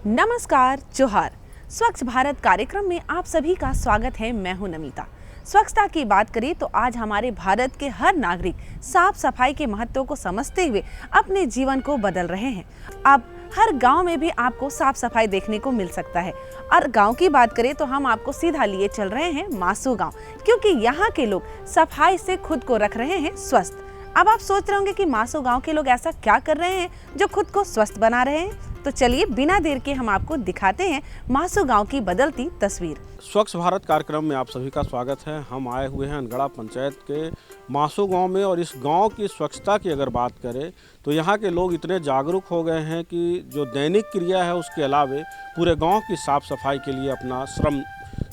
नमस्कार, जोहार। स्वच्छ भारत कार्यक्रम में आप सभी का स्वागत है। मैं हूं नमिता। स्वच्छता की बात करें तो आज हमारे भारत के हर नागरिक साफ सफाई के महत्व को समझते हुए अपने जीवन को बदल रहे हैं। अब हर गांव में भी आपको साफ सफाई देखने को मिल सकता है। और गांव की बात करें तो हम आपको सीधा लिए चल रहे हैं मासू गांव, क्योंकि यहाँ के लोग सफाई से खुद को रख रहे हैं स्वस्थ। अब आप सोच रहे होंगे कि मासू गांव के लोग ऐसा क्या कर रहे हैं जो खुद को स्वस्थ बना रहे हैं। तो चलिए बिना देर के हम आपको दिखाते हैं मासू गांव की बदलती तस्वीर। स्वच्छ भारत कार्यक्रम में आप सभी का स्वागत है। हम आए हुए हैं अनगढ़ा पंचायत के मासू गांव में, और इस गांव की स्वच्छता की अगर बात करें तो यहाँ के लोग इतने जागरूक हो गए हैं कि जो दैनिक क्रिया है उसके अलावे पूरे गांव की साफ सफाई के लिए अपना श्रम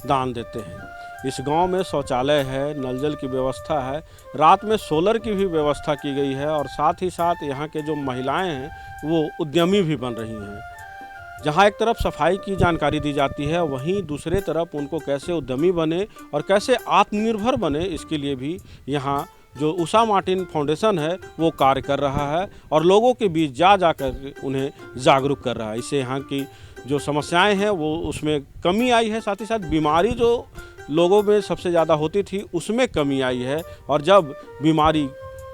दान देते हैं। इस गांव में शौचालय है, नल जल की व्यवस्था है, रात में सोलर की भी व्यवस्था की गई है, और साथ ही साथ यहाँ के जो महिलाएं हैं वो उद्यमी भी बन रही हैं। जहाँ एक तरफ सफाई की जानकारी दी जाती है, वहीं दूसरे तरफ उनको कैसे उद्यमी बने और कैसे आत्मनिर्भर बने, इसके लिए भी यहाँ जो उषा मार्टिन फाउंडेशन है वो कार्य कर रहा है और लोगों के बीच जा कर उन्हें जागरूक कर रहा है। इससे यहाँ की जो समस्याएं हैं वो उसमें कमी आई है, साथ ही साथ बीमारी जो लोगों में सबसे ज़्यादा होती थी उसमें कमी आई है। और जब बीमारी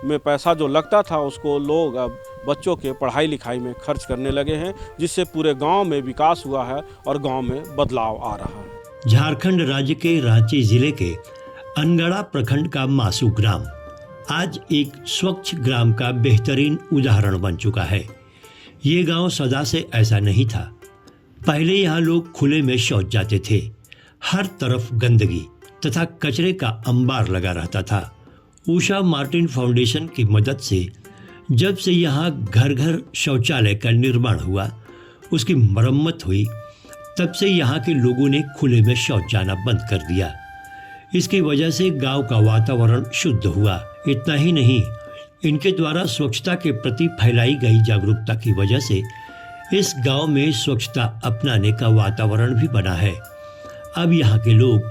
में पैसा जो लगता था उसको लोग अब बच्चों के पढ़ाई लिखाई में खर्च करने लगे हैं, जिससे पूरे गांव में विकास हुआ है और गांव में बदलाव आ रहा है। झारखंड राज्य के रांची जिले के अनगढ़ा प्रखंड का मासू ग्राम आज एक स्वच्छ ग्राम का बेहतरीन उदाहरण बन चुका है। ये गांव सदा से ऐसा नहीं था। पहले यहाँ लोग खुले में शौच जाते थे। हर तरफ गंदगी तथा कचरे का अंबार लगा रहता था। उषा मार्टिन फाउंडेशन की मदद से जब से यहाँ घर घर शौचालय का निर्माण हुआ, उसकी मरम्मत हुई, तब से यहाँ के लोगों ने खुले में शौच जाना बंद कर दिया। इसकी वजह से गांव का वातावरण शुद्ध हुआ। इतना ही नहीं, इनके द्वारा स्वच्छता के प्रति फैलाई गई जागरूकता की वजह से इस गांव में स्वच्छता अपनाने का वातावरण भी बना है। अब यहाँ के लोग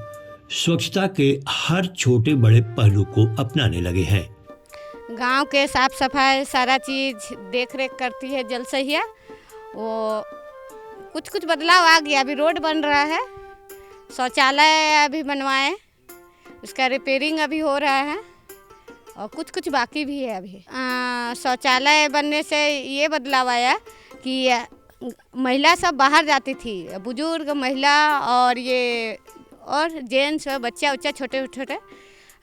स्वच्छता के हर छोटे बड़े पहलू को अपनाने लगे हैं। गांव के साफ सफाई सारा चीज़ देख रेख करती है जल सहिया। वो कुछ बदलाव आ गया। अभी रोड बन रहा है, शौचालय अभी बनवाए, उसका रिपेयरिंग अभी हो रहा है, और कुछ बाकी भी है अभी। शौचालय बनने से ये बदलाव आया कि महिला सब बाहर जाती थी, बुजुर्ग महिला और ये और जेंट्स बच्चा उच्चा छोटे छोटे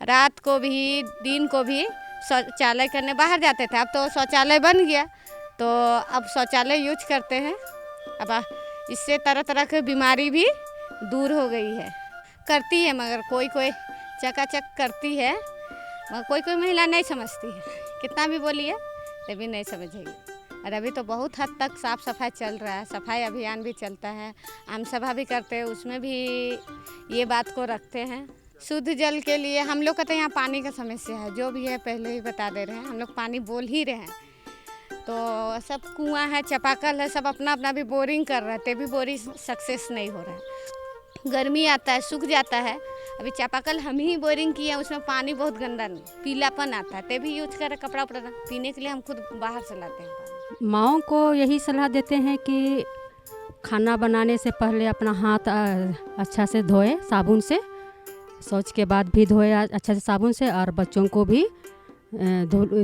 रात को भी दिन को भी शौचालय करने बाहर जाते थे। अब तो शौचालय बन गया तो अब शौचालय यूज करते हैं। अब इससे तरह तरह की बीमारी भी दूर हो गई है। करती है मगर कोई चकाचक करती है, मगर कोई महिला नहीं समझती है। कितना भी बोलिए तभी नहीं समझेगी। और अभी तो बहुत हद तक साफ़ सफाई चल रहा है। सफाई अभियान भी चलता है, आम सभा भी करते हैं, उसमें भी ये बात को रखते हैं। शुद्ध जल के लिए हम लोग का तो यहाँ पानी का समस्या है, जो भी है पहले ही बता दे रहे हैं। हम लोग पानी बोल ही रहे हैं, तो सब कुआं है, चापाकल है, सब अपना अपना भी बोरिंग कर रहे थे, भी बोरिंग सक्सेस नहीं हो रहा है। गर्मी आता है, सूख जाता है। अभी चापाकल हम ही बोरिंग किए हैं, उसमें पानी बहुत गंदा पीलापन आता है, तभी यूज कर कपड़ा उपड़ा पीने के लिए हम खुद बाहर से लाते हैं। माँओं को यही सलाह देते हैं कि खाना बनाने से पहले अपना हाथ अच्छा से धोए साबुन से, शौच के बाद भी धोए अच्छा से साबुन से, और बच्चों को भी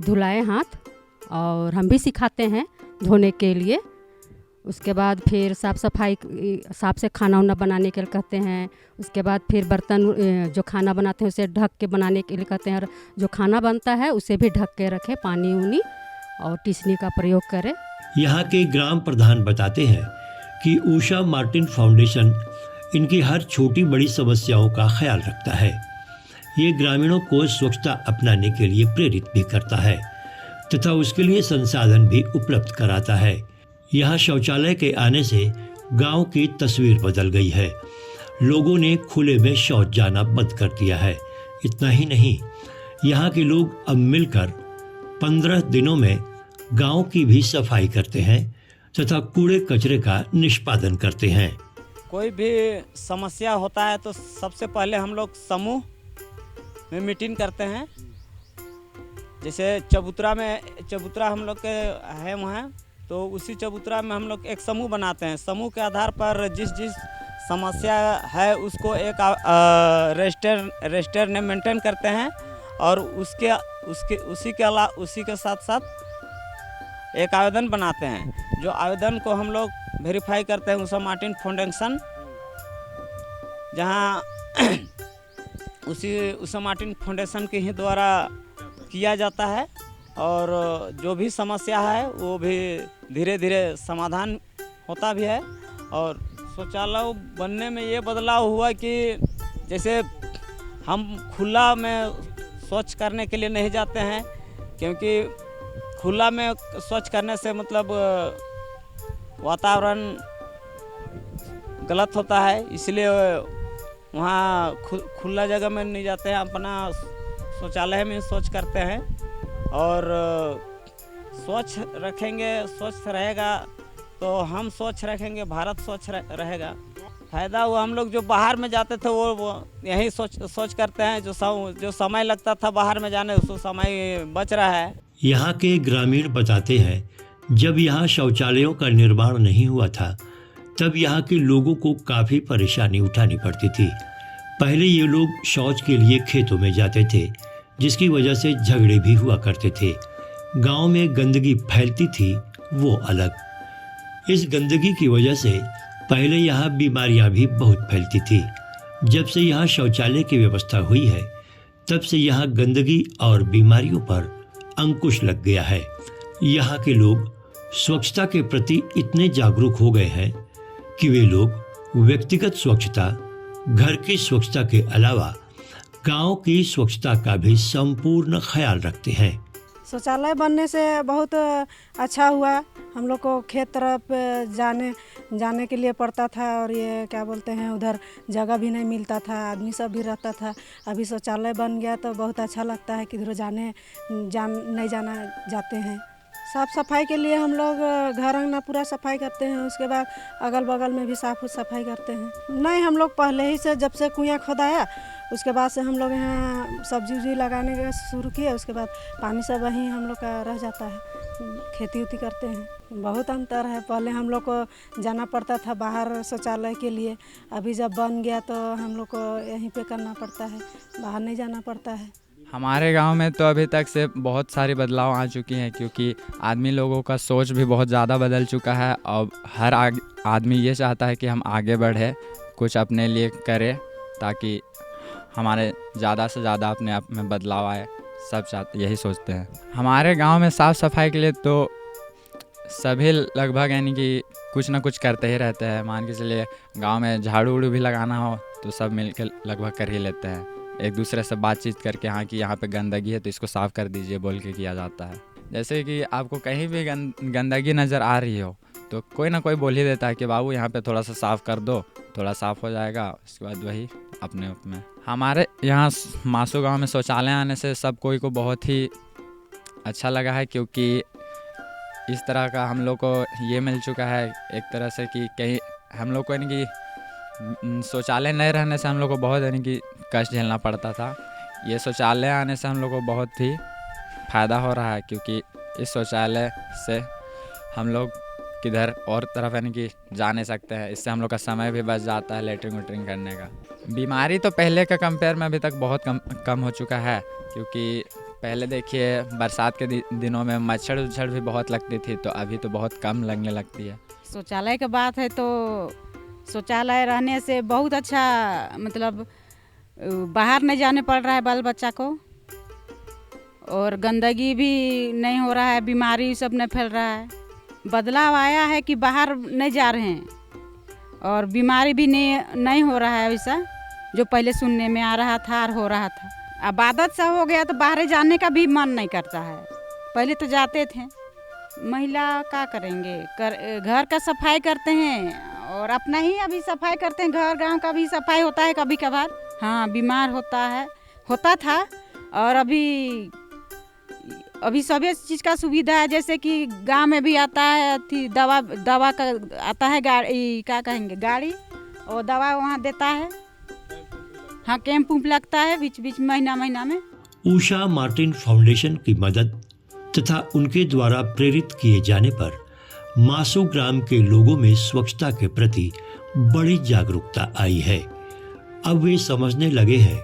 धुलाए हाथ, और हम भी सिखाते हैं धोने के लिए। उसके बाद फिर साफ़ सफाई साफ से खाना वाना बनाने के लिए कहते हैं। उसके बाद फिर बर्तन जो खाना बनाते हैं उसे ढक के बनाने के लिए कहते हैं, और जो खाना बनता है उसे भी ढक के रखें, पानी उनी और टिशनी का प्रयोग करें। यहाँ के ग्राम प्रधान बताते हैं कि उषा मार्टिन फाउंडेशन इनकी हर छोटी बड़ी समस्याओं का ख्याल रखता है। ये ग्रामीणों को स्वच्छता अपनाने के लिए प्रेरित भी करता है तथा उसके लिए संसाधन भी उपलब्ध कराता है। यहाँ शौचालय के आने से गांव की तस्वीर बदल गई है। लोगों ने खुले में शौच जाना बंद कर दिया है। इतना ही नहीं, यहाँ के लोग अब मिलकर 15 दिनों में गांव की भी सफाई करते हैं तथा कूड़े कचरे का निष्पादन करते हैं। कोई भी समस्या होता है तो सबसे पहले हम लोग समूह में मीटिंग करते हैं। जैसे चबूतरा हम लोग के है वहाँ, तो उसी चबूतरा में हम लोग एक समूह बनाते हैं। समूह के आधार पर जिस जिस समस्या है उसको एक रजिस्टर ने मेंटेन करते हैं और उसी के साथ साथ एक आवेदन बनाते हैं। जो आवेदन को हम लोग वेरीफाई करते हैं उषा मार्टिन फाउंडेशन, जहाँ उसी उषा मार्टिन फाउंडेशन के ही द्वारा किया जाता है और जो भी समस्या है वो भी धीरे धीरे समाधान होता भी है। और शौचालय बनने में ये बदलाव हुआ कि जैसे हम खुला में स्वच्छ करने के लिए नहीं जाते हैं, क्योंकि खुला में स्वच्छ करने से मतलब वातावरण गलत होता है, इसलिए वहाँ खुला जगह में नहीं जाते हैं, अपना शौचालय में स्वच्छ करते हैं। और स्वच्छ रखेंगे, स्वच्छ रहेगा तो हम स्वच्छ रखेंगे, भारत स्वच्छ रहेगा। फ़ायदा हुआ हम लोग जो बाहर में जाते थे वो यही सोच करते हैं। जो समय लगता था बाहर में जाने उसको समय बच रहा है। यहाँ के ग्रामीण बताते हैं, जब यहाँ शौचालयों का निर्माण नहीं हुआ था तब यहाँ के लोगों को काफ़ी परेशानी उठानी पड़ती थी। पहले ये लोग शौच के लिए खेतों में जाते थे, जिसकी वजह से झगड़े भी हुआ करते थे। गांव में गंदगी फैलती थी वो अलग। इस गंदगी की वजह से पहले यहाँ बीमारियाँ भी बहुत फैलती थी। जब से यहाँ शौचालय की व्यवस्था हुई है तब से यहाँ गंदगी और बीमारियों पर अंकुश लग गया है। यहाँ के लोग स्वच्छता के प्रति इतने जागरूक हो गए हैं कि वे लोग व्यक्तिगत स्वच्छता, घर की स्वच्छता के अलावा गांव की स्वच्छता का भी संपूर्ण ख्याल रखते हैं। शौचालय बनने से बहुत अच्छा हुआ। हम लोग को खेत तरफ जाने के लिए पड़ता था और ये क्या बोलते हैं उधर जगह भी नहीं मिलता था, आदमी सब भी रहता था। अभी शौचालय बन गया तो बहुत अच्छा लगता है, किधर नहीं जाते हैं। साफ़ सफाई के लिए हम लोग घर अंगना पूरा सफाई करते हैं, उसके बाद अगल बगल में भी साफ सफाई करते हैं। नहीं, हम लोग पहले ही से जब से कुआँ खोदाया उसके बाद से हम लोग यहाँ सब्जी उब्जी लगाने का शुरू किए, उसके बाद पानी सब वहीं हम लोग का रह जाता है, खेती उती करते हैं। बहुत अंतर है, पहले हम लोग को जाना पड़ता था बाहर शौचालय के लिए, अभी जब बन गया तो हम लोग को यहीं पे करना पड़ता है, बाहर नहीं जाना पड़ता है। हमारे गांव में तो अभी तक से बहुत सारी बदलाव आ चुकी हैं, क्योंकि आदमी लोगों का सोच भी बहुत ज़्यादा बदल चुका है। और हर आदमी ये चाहता है कि हम आगे बढ़े, कुछ अपने लिए करें, ताकि हमारे ज़्यादा से ज़्यादा अपने आप में बदलाव आए। सब यही सोचते हैं। हमारे गांव में साफ़ सफाई के लिए तो सभी लगभग यानी कि कुछ ना कुछ करते ही रहते हैं। मान के चलिए गाँव में झाड़ू उड़ू भी लगाना हो तो सब मिलकर लगभग कर ही लेते हैं। एक दूसरे से बातचीत करके हाँ कि यहाँ पे गंदगी है तो इसको साफ़ कर दीजिए बोल के किया जाता है। जैसे कि आपको कहीं भी गंदगी नज़र आ रही हो तो कोई ना कोई बोल ही देता है कि बाबू यहाँ पे थोड़ा सा साफ़ कर दो, थोड़ा साफ़ हो जाएगा। उसके बाद वही अपने आप में हमारे यहाँ मासू गांव में शौचालय आने से सब कोई को बहुत ही अच्छा लगा है, क्योंकि इस तरह का हम लोग को ये मिल चुका है एक तरह से कि कहीं हम लोग को यानी कि शौचालय नहीं रहने से हम लोग को बहुत यानी कि कष्ट झेलना पड़ता था। ये शौचालय आने से हम लोग को बहुत ही फ़ायदा हो रहा है, क्योंकि इस शौचालय से हम लोग किधर और तरफ यानी कि जा नहीं सकते हैं। इससे हम लोग का समय भी बच जाता है लेटरिंग वेटरिंग करने का। बीमारी तो पहले के कंपेयर में अभी तक बहुत कम हो चुका है, क्योंकि पहले देखिए बरसात के दिनों में मच्छर उच्छर भी बहुत लगती थी, तो अभी तो बहुत कम लगने लगती है। शौचालय की बात है तो शौचालय रहने से बहुत अच्छा, मतलब बाहर नहीं जाने पड़ रहा है बाल बच्चा को, और गंदगी भी नहीं हो रहा है, बीमारी सब नहीं फैल रहा है। बदलाव आया है कि बाहर नहीं जा रहे हैं और बीमारी भी नहीं हो रहा है वैसा जो पहले सुनने में आ रहा था और हो रहा था। अब आदत सा हो गया तो बाहर जाने का भी मन नहीं करता है। पहले तो जाते थे। महिला क्या करेंगे, घर का सफाई करते हैं और अपना ही अभी सफाई करते हैं, घर गांव का भी सफाई होता है कभी कभार। हाँ, बीमार होता था और अभी सभी चीज़ का सुविधा है, जैसे कि गांव में भी आता है दवा का आता है, गाड़ी क्या कहेंगे गाड़ी, और दवा वहाँ देता है। हाँ, कैंप उम्प लगता है बीच महीना में। उषा मार्टिन फाउंडेशन की मदद तथा उनके द्वारा प्रेरित किए जाने पर मासू ग्राम के लोगों में स्वच्छता के प्रति बड़ी जागरूकता आई है। अब वे समझने लगे हैं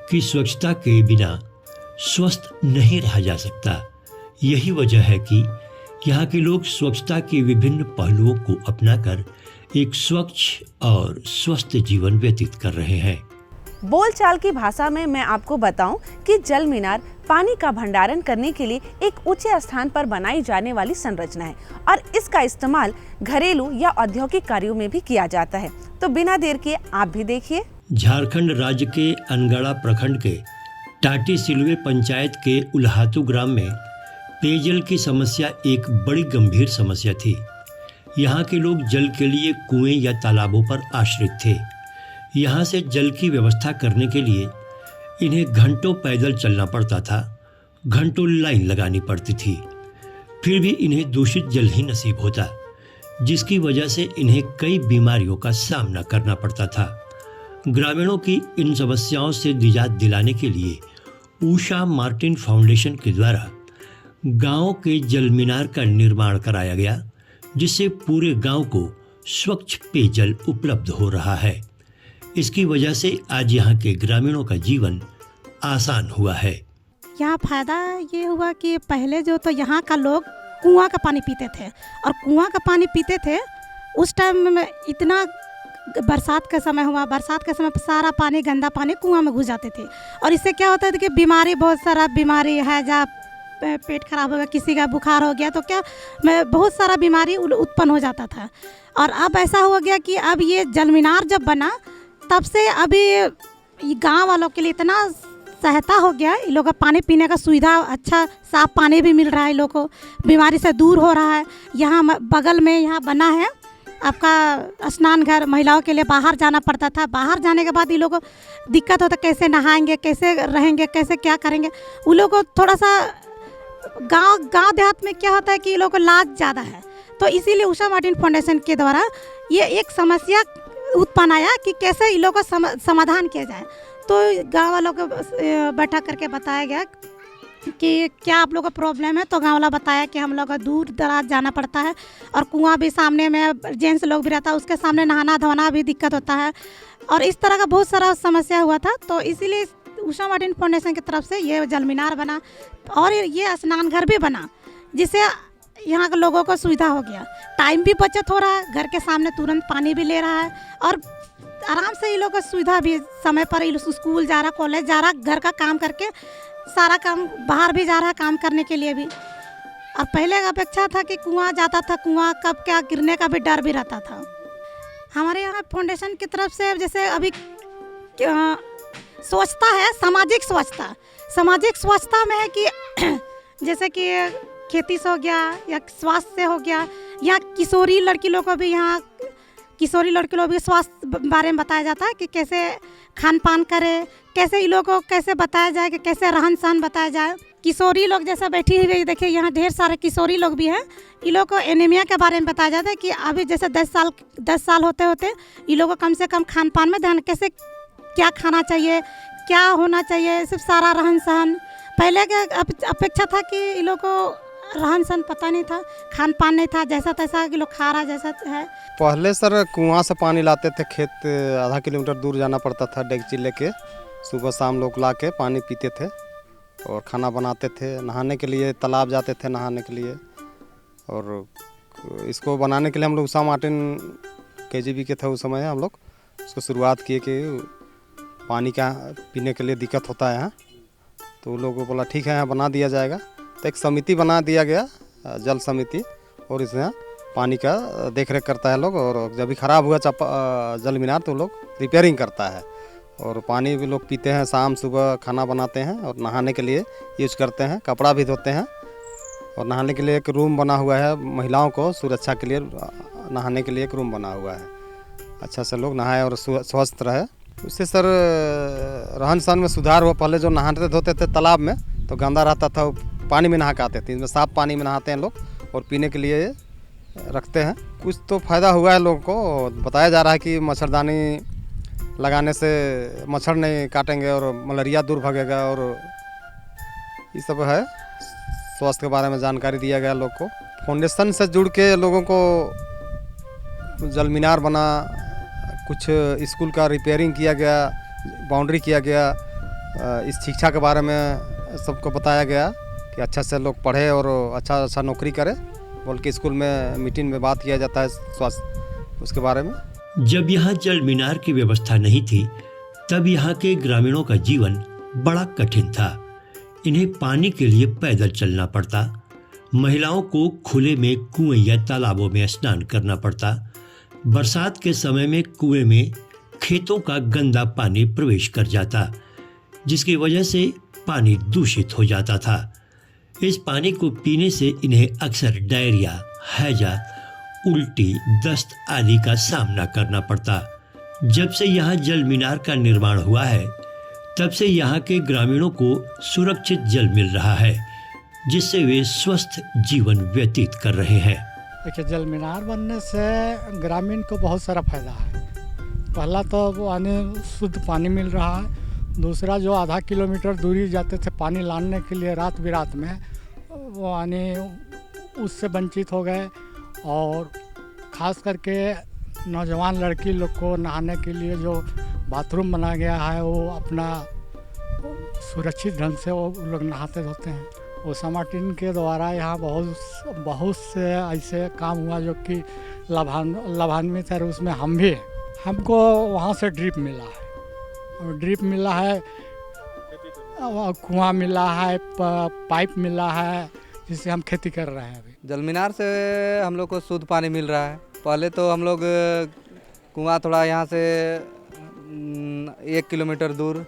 कि स्वच्छता के बिना स्वस्थ नहीं रहा जा सकता। यही वजह है कि यहाँ के लोग स्वच्छता के विभिन्न पहलुओं को अपनाकर एक स्वच्छ और स्वस्थ जीवन व्यतीत कर रहे हैं। बोलचाल की भाषा में मैं आपको बताऊं कि जल मीनार पानी का भंडारण करने के लिए एक ऊंचे स्थान पर बनाई जाने वाली संरचना है और इसका इस्तेमाल घरेलू या औद्योगिक कार्यों में भी किया जाता है। तो बिना देर किए आप भी देखिए। झारखंड राज्य के अनगढ़ा प्रखंड के टाटी सिलवे पंचायत के उल्हातू ग्राम में पेयजल की समस्या एक बड़ी गंभीर समस्या थी। यहाँ के लोग जल के लिए कुएं या तालाबों पर आश्रित थे। यहाँ से जल की व्यवस्था करने के लिए इन्हें घंटों पैदल चलना पड़ता था, घंटों लाइन लगानी पड़ती थी, फिर भी इन्हें दूषित जल ही नसीब होता, जिसकी वजह से इन्हें कई बीमारियों का सामना करना पड़ता था। ग्रामीणों की इन समस्याओं से निजात दिलाने के लिए उषा मार्टिन फाउंडेशन के द्वारा गांव के जल मीनार का निर्माण कराया गया, जिससे पूरे गांव को स्वच्छ पेयजल उपलब्ध हो रहा है। इसकी वजह से आज यहाँ के ग्रामीणों का जीवन आसान हुआ है। यहाँ फायदा ये हुआ कि पहले जो तो यहाँ का लोग कुआं का पानी पीते थे और कुआं का पानी पीते थे उस टाइम में इतना बरसात का समय हुआ, बरसात के समय सारा पानी गंदा पानी कुआं में घुस जाते थे और इससे क्या होता था कि बीमारी, बहुत सारा बीमारी है, जहाँ पेट खराब हो गया, किसी का बुखार हो गया तो क्या मैं बहुत सारा बीमारी उत्पन्न हो जाता था। और अब ऐसा हो गया कि अब ये जल मीनार जब बना तब से अभी गांव वालों के लिए इतना सहायता हो गया, इन लोगों का पानी पीने का सुविधा, अच्छा साफ पानी भी मिल रहा है, इन लोगों को बीमारी से दूर हो रहा है। यहाँ बगल में यहाँ बना है आपका स्नान घर, महिलाओं के लिए बाहर जाना पड़ता था, बाहर जाने के बाद इन लोगों को दिक्कत होता, कैसे नहाएंगे, कैसे रहेंगे, कैसे क्या करेंगे। उन लोगों को थोड़ा सा गांव देहात में क्या होता है कि इन लोगों को लाज ज़्यादा है, तो इसीलिए उषा मार्टिन फाउंडेशन के द्वारा ये एक समस्या उत्पन्न आया कि कैसे इन लोगों का समाधान किया जाए। तो गांव वालों को बैठा करके बताया गया कि क्या आप लोगों का प्रॉब्लम है, तो गांव वाला बताया कि हम लोग को दूर दराज जाना पड़ता है और कुआं भी सामने में, जेंट्स लोग भी रहता है, उसके सामने नहाना धोना भी दिक्कत होता है और इस तरह का बहुत सारा समस्या हुआ था। तो इसीलिए उषा मार्टिन फाउंडेशन की तरफ से ये जल मीनार बना और ये स्नान घर भी बना, जिससे यहाँ के लोगों को सुविधा हो गया, टाइम भी बचत हो रहा है, घर के सामने तुरंत पानी भी ले रहा है और आराम से ये लोग को सुविधा भी, समय पर स्कूल जा रहा, कॉलेज जा रहा, घर का काम करके सारा काम, बाहर भी जा रहा है काम करने के लिए भी। और पहले का अपेक्षा था कि कुआं जाता था, कुआं कब क्या गिरने का भी डर भी रहता था। हमारे यहाँ फाउंडेशन की तरफ से जैसे अभी स्वच्छता है, सामाजिक स्वच्छता में है कि जैसे कि खेती से हो गया या स्वास्थ्य से हो गया, या किशोरी लड़की लोग को भी, यहाँ किशोरी लड़की लोग भी स्वास्थ्य बारे में बताया जाता है कि कैसे खान पान करे, कैसे इन लोगों को कैसे बताया जाए कि कैसे रहन सहन बताया जाए। किशोरी लोग जैसे बैठी हुई देखिए, यहाँ ढेर सारे किशोरी लोग भी हैं, इन लोगों को एनीमिया के बारे में बताया जाता है कि अभी जैसे 10 साल होते होते इन लोगों को कम से कम खान पान में ध्यान, कैसे क्या खाना चाहिए, क्या होना चाहिए, सब सारा रहन सहन। पहले के अपेक्षा था कि इन लोगों को रहन सहन पता नहीं था, खान पान नहीं था, जैसा तैसा कि लोग खा रहा जैसा है। पहले सर कुआं से पानी लाते थे, खेत आधा किलोमीटर दूर जाना पड़ता था, डेगची लेके सुबह शाम लोग ला के पानी पीते थे और खाना बनाते थे। नहाने के लिए तालाब जाते थे नहाने के लिए, और इसको बनाने के लिए हम लोग उषा मार्टिन KGB के थे उस समय, हम लोग इसको शुरुआत किए कि पानी का पीने के लिए दिक्कत होता है यहाँ, तो वो लोगों को बोला ठीक है यहाँ बना दिया जाएगा। तो एक समिति बना दिया गया, जल समिति, और इसमें पानी का देख रेख करता है लोग, और जब भी ख़राब हुआ जल मीनार तो लोग रिपेयरिंग करता है, और पानी भी लोग पीते हैं, शाम सुबह खाना बनाते हैं और नहाने के लिए यूज करते हैं, कपड़ा भी धोते हैं। और नहाने के लिए एक रूम बना हुआ है, महिलाओं को सुरक्षा के लिए नहाने के लिए एक रूम बना हुआ है, अच्छा से लोग नहाए और स्वस्थ रहे। उससे सर रहन सहन में सुधार हुआ। पहले जो नहाते धोते थे तालाब में तो गंदा रहता था, पानी में नहा के आते थे, इसमें साफ पानी में नहाते हैं लोग और पीने के लिए रखते हैं। कुछ तो फ़ायदा हुआ है लोगों को, बताया जा रहा है कि मच्छरदानी लगाने से मच्छर नहीं काटेंगे और मलेरिया दूर भागेगा, और ये सब है। स्वास्थ्य के बारे में जानकारी दिया गया लोग को। फाउंडेशन से जुड़ के लोगों को जल मीनार बना, कुछ स्कूल का रिपेयरिंग किया गया, बाउंड्री किया गया, इस शिक्षा के बारे में सबको बताया गया कि अच्छा से लोग पढ़े और अच्छा नौकरी करे, बोल के स्कूल में मीटिंग में बात किया जाता है स्वास्थ्य उसके बारे में। जब यहाँ जल मीनार की व्यवस्था नहीं थी तब यहाँ के ग्रामीणों का जीवन बड़ा कठिन था। इन्हें पानी के लिए पैदल चलना पड़ता, महिलाओं को खुले में कुएं या तालाबों में स्नान करना पड़ता। बरसात के समय में कुएं में खेतों का गंदा पानी प्रवेश कर जाता, जिसकी वजह से पानी दूषित हो जाता था। इस पानी को पीने से इन्हें अक्सर डायरिया, हैजा, उल्टी, दस्त आदि का सामना करना पड़ता। जब से यहाँ जल मीनार का निर्माण हुआ है तब से यहाँ के ग्रामीणों को सुरक्षित जल मिल रहा है, जिससे वे स्वस्थ जीवन व्यतीत कर रहे हैं। देखिए, जल मीनार बनने से ग्रामीण को बहुत सारा फायदा है। पहला तो शुद्ध पानी मिल रहा है, दूसरा जो आधा किलोमीटर दूरी जाते थे पानी लाने के लिए रात बिरात में, वो उससे वंचित हो गए। और ख़ास करके नौजवान लड़की लोग को नहाने के लिए जो बाथरूम बना गया है, वो अपना सुरक्षित ढंग से वो लोग नहाते धोते हैं। ओसामा टीम के द्वारा यहाँ बहुत से ऐसे काम हुआ जो कि लाभान्वित है। उसमें हम भी, हमको वहाँ से ड्रिप मिला है, और ड्रिप मिला है, कुआं मिला है, पाइप मिला है, जिससे हम खेती कर रहे हैं। अभी जल मीनार से हम लोग को शुद्ध पानी मिल रहा है। पहले तो हम लोग कुआं थोड़ा यहाँ से 1 किलोमीटर दूर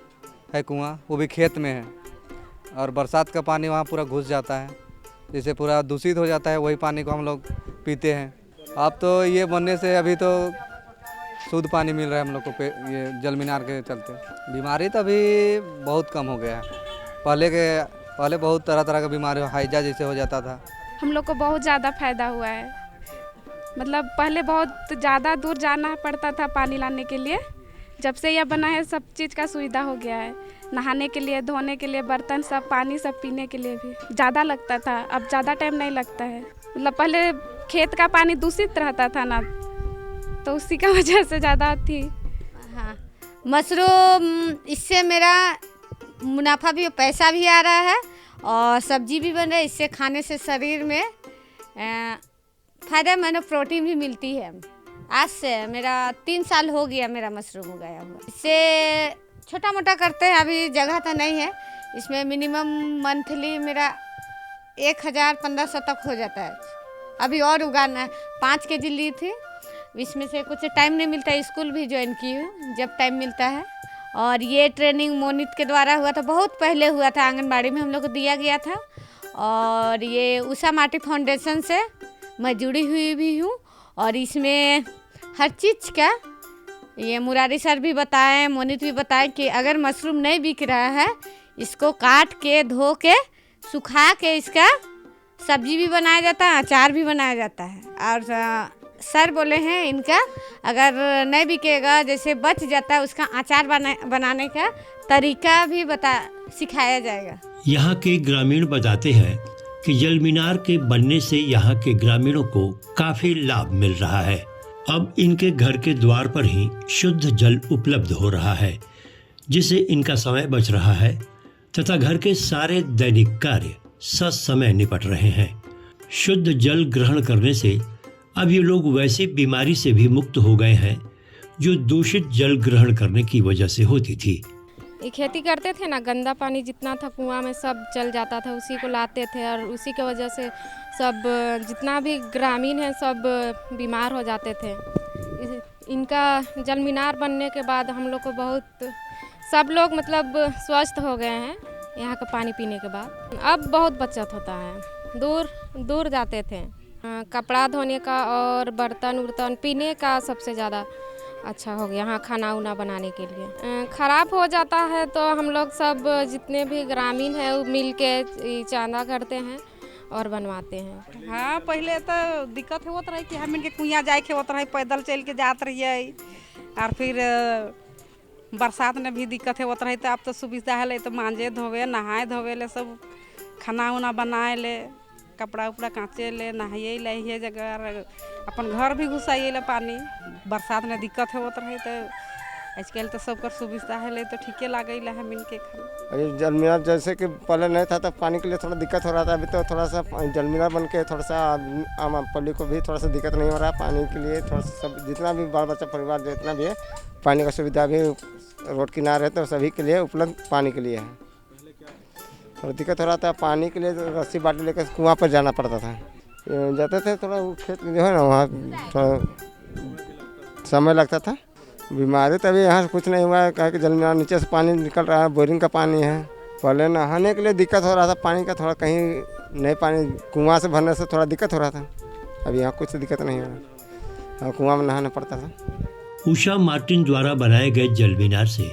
है कुआं, वो भी खेत में है, और बरसात का पानी वहाँ पूरा घुस जाता है, जिससे पूरा दूषित हो जाता है। वही पानी को हम लोग पीते हैं। अब तो ये बनने से अभी तो शुद्ध पानी मिल रहा है हम लोग को, ये जल मीनार के चलते। बीमारी तो अभी बहुत कम हो गया है। पहले बहुत तरह तरह का बीमारी, हैजा जैसे हो जाता था। हम लोग को बहुत ज़्यादा फायदा हुआ है। मतलब पहले बहुत ज़्यादा दूर जाना पड़ता था पानी लाने के लिए। जब से यह बना है सब चीज़ का सुविधा हो गया है, नहाने के लिए, धोने के लिए, बर्तन सब, पानी सब पीने के लिए भी ज़्यादा लगता था, अब ज़्यादा टाइम नहीं लगता है। मतलब पहले खेत का पानी दूषित रहता था ना, तो उसी का वजह से ज़्यादा थी। हाँ, मशरूम, इससे मेरा मुनाफा भी, पैसा भी आ रहा है और सब्जी भी बन रही है। इससे खाने से शरीर में फ़ायदा, मैंने प्रोटीन भी मिलती है। आज से मेरा 3 साल हो गया मेरा मशरूम उगाया हुआ। इससे छोटा मोटा करते हैं, अभी जगह तो नहीं है। इसमें मिनिमम मंथली मेरा 1000-1500 तक हो जाता है। अभी और उगाना है। 5 केजी ली थी, इसमें से कुछ टाइम नहीं मिलता। स्कूल भी ज्वाइन की हूँ जब टाइम मिलता है। और ये ट्रेनिंग मोनित के द्वारा हुआ था, बहुत पहले हुआ था, आंगनबाड़ी में हम लोग को दिया गया था। और ये उषा माटी फाउंडेशन से मैं जुड़ी हुई भी हूँ, और इसमें हर चीज़ का ये मुरारी सर भी बताएं, मोनित भी बताएं कि अगर मशरूम नहीं बिक रहा है, इसको काट के, धो के, सुखा के इसका सब्जी भी बनाया जाता है, अचार भी बनाया जाता है। और सर बोले हैं इनका अगर नहीं बिकेगा, जैसे बच जाता है, उसका अचार बनाने का तरीका भी सिखाया जाएगा। यहाँ के ग्रामीण बताते हैं कि जल मीनार के बनने से यहाँ के ग्रामीणों को काफी लाभ मिल रहा है। अब इनके घर के द्वार पर ही शुद्ध जल उपलब्ध हो रहा है, जिससे इनका समय बच रहा है तथा घर के सारे दैनिक कार्य ससमय निपट रहे हैं। शुद्ध जल ग्रहण करने से अब ये लोग वैसी बीमारी से भी मुक्त हो गए हैं जो दूषित जल ग्रहण करने की वजह से होती थी। ये खेती करते थे ना, गंदा पानी जितना था कुआं में सब चल जाता था, उसी को लाते थे, और उसी के वजह से सब जितना भी ग्रामीण है सब बीमार हो जाते थे। इनका जल मीनार बनने के बाद हम लोग को बहुत, सब लोग मतलब स्वस्थ हो गए हैं यहाँ का पानी पीने के बाद। अब बहुत बचत होता है। दूर जाते थे, कपड़ा धोने का और बर्तन उर्तन पीने का सबसे ज़्यादा अच्छा हो गया यहाँ खाना उना बनाने के लिए। ख़राब हो जाता है तो हम लोग सब जितने भी ग्रामीण हैं वो मिल के चांदा करते हैं और बनवाते हैं। हाँ, पहले तो दिक्कत होत रही कि हम इनके कुइयाँ जाए के होत रही, पैदल चल के जात रहिए, और फिर बरसात में भी दिक्कत होत रही। तो अब तो सुविधा है, तो मांजे धोवे, नहाए धोवे ले, सब खाना उना बनाए ले, कपड़ा उपड़ा काचे ले नहाइए ले ये जगह अपन घर भी घुसाइए ले पानी बरसात में दिक्कत होत रहे तो आजकल तो सबकर सुविधा है ले तो ठीके लागे ला है मिल के खाना। अरे जलमीनार जैसे कि पहले नहीं था तब पानी के लिए थोड़ा दिक्कत हो रहा था, अभी तो थोड़ा सा जलमीनार बन के थोड़ा सा आम पब्लिक को भी थोड़ा सा दिक्कत नहीं हो रहा पानी के लिए। थोड़ा सा सब जितना भी बाल बच्चा परिवार जितना भी है पानी का सुविधा भी रोड किनारे है तो सभी के लिए उपलब्ध पानी के लिए है। थोड़ा दिक्कत हो रहा था पानी के लिए, रस्सी बाल्टी लेकर कुआँ पर जाना पड़ता था, जाते थे थोड़ा खेत जो है ना वहाँ थोड़ा समय लगता था। बीमारी तभी यहाँ से कुछ नहीं हुआ है, कहा कि जलमीनार नीचे से पानी निकल रहा है, बोरिंग का पानी है। पहले नहाने के लिए दिक्कत हो रहा था पानी का, थोड़ा कहीं नए पानी कुआँ से भरने से थोड़ा दिक्कत हो रहा था। अभी यहाँ कुछ दिक्कत नहीं हो रहा, कुआँ में नहाना पड़ता था। उषा मार्टिन द्वारा बनाए गए जलमीनार से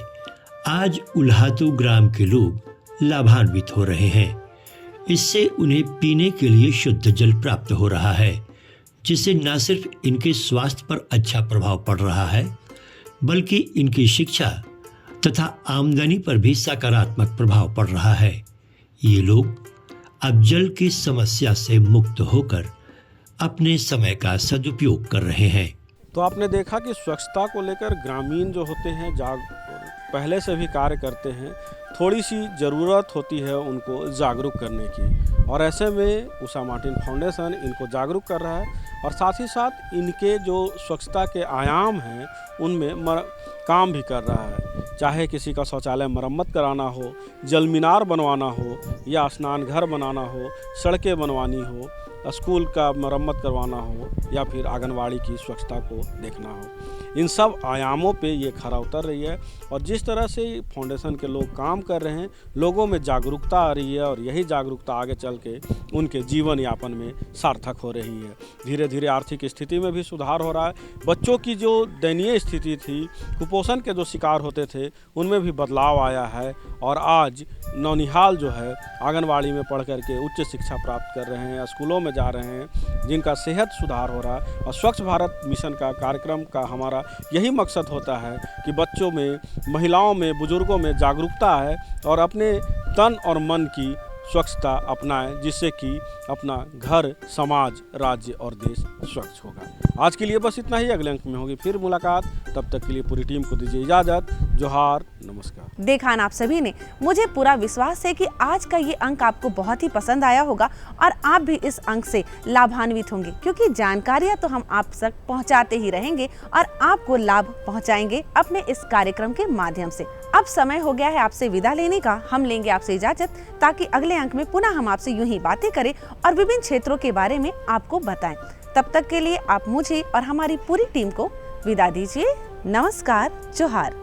आज उल्हातू ग्राम के लोग लाभान्वित हो रहे हैं। इससे उन्हें पीने के लिए शुद्ध जल प्राप्त हो रहा है, जिससे न सिर्फ इनके स्वास्थ्य पर अच्छा प्रभाव पड़ रहा है बल्कि इनकी शिक्षा तथा आमदनी पर भी सकारात्मक प्रभाव पड़ रहा है। ये लोग अब जल की समस्या से मुक्त होकर अपने समय का सदुपयोग कर रहे हैं। तो आपने देखा कि स्वच्छता को लेकर ग्रामीण जो होते हैं पहले से भी कार्य करते हैं, थोड़ी सी ज़रूरत होती है उनको जागरूक करने की, और ऐसे में उषा मार्टिन फाउंडेशन इनको जागरूक कर रहा है और साथ ही साथ इनके जो स्वच्छता के आयाम हैं उनमें काम भी कर रहा है। चाहे किसी का शौचालय मरम्मत कराना हो, जलमीनार बनवाना हो या स्नान घर बनाना हो, सड़कें बनवानी हो, स्कूल का मरम्मत करवाना हो या फिर आंगनवाड़ी की स्वच्छता को देखना हो, इन सब आयामों पे ये खरा उतर रही है। और जिस तरह से फाउंडेशन के लोग काम कर रहे हैं, लोगों में जागरूकता आ रही है और यही जागरूकता आगे चल के उनके जीवन यापन में सार्थक हो रही है। धीरे धीरे आर्थिक स्थिति में भी सुधार हो रहा है। बच्चों की जो दयनीय स्थिति थी, कुपोषण के जो शिकार होते थे, उनमें भी बदलाव आया है और आज नौनिहाल जो है आंगनवाड़ी में पढ़ करके उच्च शिक्षा प्राप्त कर रहे हैं, स्कूलों में जा रहे हैं, जिनका सेहत सुधार हो रहा है। और स्वच्छ भारत मिशन का कार्यक्रम का हमारा यही मकसद होता है कि बच्चों में, महिलाओं में, बुजुर्गों में जागरूकता है और अपने तन और मन की स्वच्छता अपनाएं, जिससे कि अपना घर, समाज, राज्य और देश स्वच्छ होगा। आज के लिए बस इतना ही, अगले अंक में होगी फिर मुलाकात। तब तक के लिए पूरी टीम को दीजिए इजाज़त। जोहार, नमस्कार। देखा ना आप सभी ने, मुझे पूरा विश्वास है कि आज का ये अंक आपको बहुत ही पसंद आया होगा और आप भी इस अंक से लाभान्वित होंगे, क्योंकि जानकारियां तो हम आप तक पहुंचाते ही रहेंगे और आपको लाभ पहुंचाएंगे अपने इस कार्यक्रम के माध्यम से। अब समय हो गया है आपसे विदा लेने का। हम लेंगे आपसे इजाजत, ताकि अगले अंक में पुनः हम आपसे यूं ही बातें करें और विभिन्न क्षेत्रों के बारे में आपको बताएं। तब तक के लिए आप मुझे और हमारी पूरी टीम को विदा दीजिए। नमस्कार, जोहार।